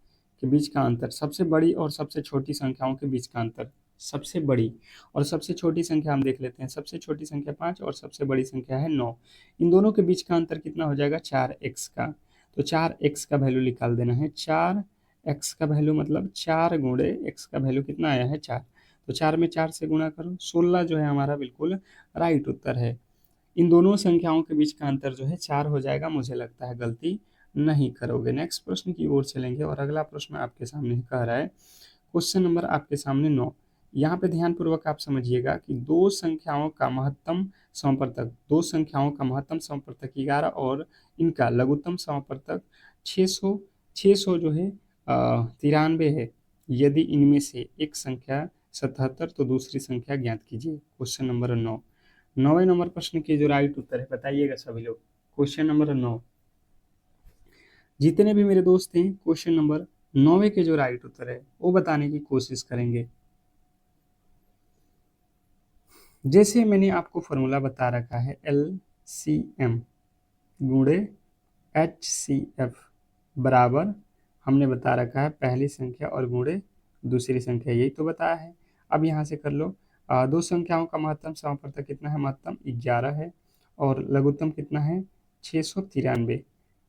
S1: के बीच का अंतर, सबसे बड़ी और सबसे छोटी संख्याओं के बीच का अंतर, सबसे बड़ी और सबसे छोटी संख्या हम देख लेते हैं। सबसे छोटी संख्या 5 और सबसे बड़ी संख्या है 9। इन दोनों के बीच का अंतर कितना हो जाएगा, 4x का। तो 4x का वैल्यू निकाल देना है। 4x का वैल्यू मतलब 4 गुणे x का वैल्यू कितना आया है 4। तो 4 में 4 से गुणा करो, 16 जो है हमारा बिल्कुल राइट उत्तर है। इन दोनों संख्याओं के बीच का अंतर जो है 4 हो जाएगा। मुझे लगता है गलती नहीं करोगे। नेक्स्ट प्रश्न की ओर चलेंगे और अगला प्रश्न आपके सामने कह रहा है, क्वेश्चन नंबर आपके सामने 9। यहाँ पे ध्यानपूर्वक आप समझिएगा कि दो संख्याओं का महत्तम समवर्तक, दो संख्याओं का महत्तम समवर्तक 11 और इनका लघुत्तम समवर्तक 600 600 जो है 93 है। यदि इनमें से एक संख्या 77 तो दूसरी संख्या ज्ञात कीजिए। क्वेश्चन नंबर 9, 9वें नंबर प्रश्न के जो राइट उत्तर है बताइएगा सभी लोग। क्वेश्चन नंबर 9, जितने भी मेरे दोस्त हैं क्वेश्चन नंबर 9वें के जो राइट उत्तर है वो बताने की कोशिश करेंगे। जैसे मैंने आपको फॉर्मूला बता रखा है, LCM गुणे HCF बराबर, हमने बता रखा है पहली संख्या और गुणे दूसरी संख्या, यही तो बताया है। अब यहाँ से कर लो, दो संख्याओं का महत्तम समवर्तक कितना है, महत्तम 11 है और लघुत्तम कितना है 693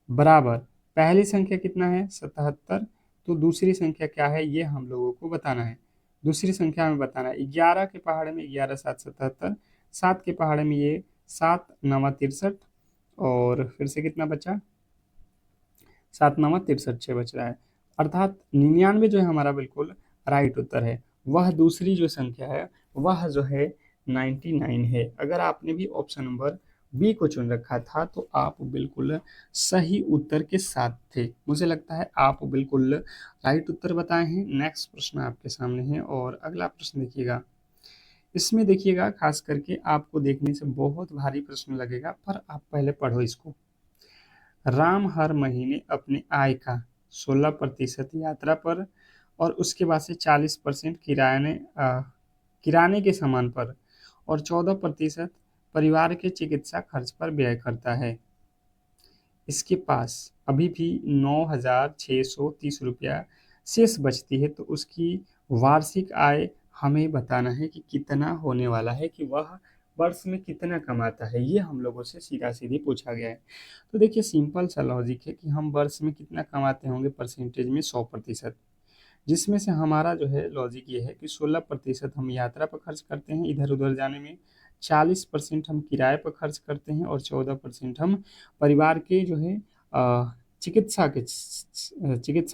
S1: बराबर पहली संख्या कितना है 77, तो दूसरी संख्या क्या है ये हम लोगों को बताना है। दूसरी संख्या में बताना है 11 के पहाड़े में 11 7 77, 7 के पहाड़े में ये 7 9 63 और फिर से कितना बचा 7 9 63, 6 बच रहा है। अर्थात 99 जो है हमारा बिल्कुल राइट उत्तर है। वह दूसरी जो संख्या है वह जो है 99 है। अगर आपने भी ऑप्शन नंबर बी को चुन रखा था तो आप बिल्कुल सही उत्तर के साथ थे। मुझे लगता है आप बिल्कुल राइट उत्तर बताए हैं। नेक्स्ट प्रश्न आपके सामने है और अगला प्रश्न देखिएगा। इसमें देखिएगा खास करके आपको देखने से बहुत भारी प्रश्न लगेगा, पर आप पहले पढ़ो इसको। राम हर महीने अपने आय का 16% यात्रा पर और उसके बाद से 40% किराने के सामान पर और 14% परिवार के चिकित्सा खर्च पर व्यय करता है। इसके पास अभी भी 9,630 रुपया शेष बचती है, तो उसकी वार्षिक आय हमें बताना है कि कितना होने वाला है, कि वह वर्ष में कितना कमाता है। ये हम लोगों से सीधा सीधी पूछा गया है। तो देखिए सिंपल सा लॉजिक है कि हम वर्ष में कितना कमाते होंगे, परसेंटेज में 100%, जिसमें से हमारा जो है लॉजिक ये है कि 16% हम यात्रा पर खर्च करते हैं इधर उधर जाने में, 40% हम किराए पर खर्च करते हैं और 14% हम परिवार के जो है चिकित्सा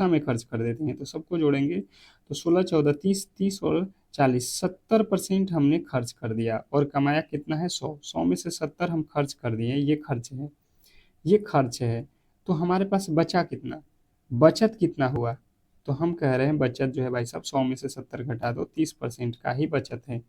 S1: में खर्च कर देते हैं। तो सबको जोड़ेंगे तो 16 14 30 30 और 40, 70% हमने खर्च कर दिया और कमाया कितना है 100, 100 में से 70 हम खर्च कर दिए। ये खर्च है, ये खर्च है। तो हमारे पास बचा कितना, बचत कितना हुआ, तो हम कह रहे हैं बचत जो है भाई साहब 100 में से 70 घटा दो, 30% का ही बचत है।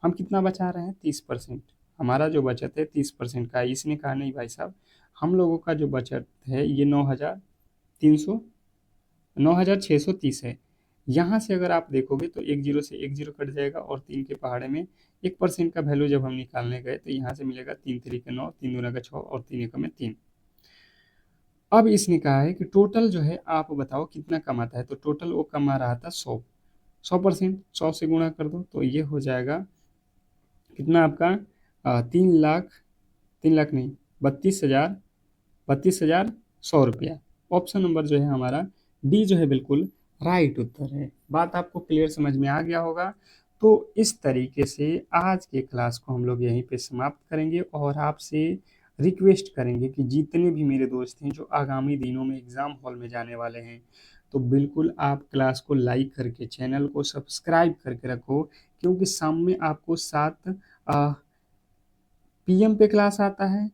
S1: हम कितना बचा रहे हैं 30%, हमारा जो बचत है 30% का है। इसने कहा नहीं भाई साहब, हम लोगों का जो बचत है ये 9,630 है। यहाँ से अगर आप देखोगे तो एक जीरो से एक जीरो कट जाएगा और 3 के पहाड़े में 1% का वैल्यू जब हम निकालने गए तो यहाँ से मिलेगा 3 3 9, 3 दूना का 6 और 3 1 में 3। अब इसने कहा है कि टोटल जो है आप बताओ कितना कमाता है, तो टोटल वो कमा रहा था 100%, 100 से गुणा कर दो तो ये हो जाएगा कितना आपका 3 लाख, 3 लाख नहीं 32,100 रुपया। ऑप्शन नंबर जो है हमारा डी जो है बिल्कुल राइट उत्तर है। बात आपको क्लियर समझ में आ गया होगा। तो इस तरीके से आज के क्लास को हम लोग यहीं पे समाप्त करेंगे और आपसे रिक्वेस्ट करेंगे कि जितने भी मेरे दोस्त हैं जो आगामी दिनों में एग्ज़ाम हॉल में जाने वाले हैं, तो बिल्कुल आप क्लास को लाइक करके चैनल को सब्सक्राइब करके रखो, क्योंकि शाम में आपको 7 पीएम पे क्लास आता है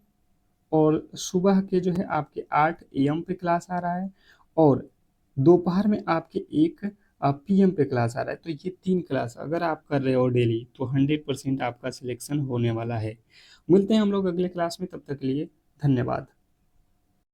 S1: और सुबह के जो है आपके 8 एएम पे क्लास आ रहा है और दोपहर में आपके 1 पीएम पे क्लास आ रहा है। तो ये 3 क्लास अगर आप कर रहे हो डेली तो 100% आपका सिलेक्शन होने वाला है। मिलते हैं हम लोग अगले क्लास में, तब तक के लिए धन्यवाद।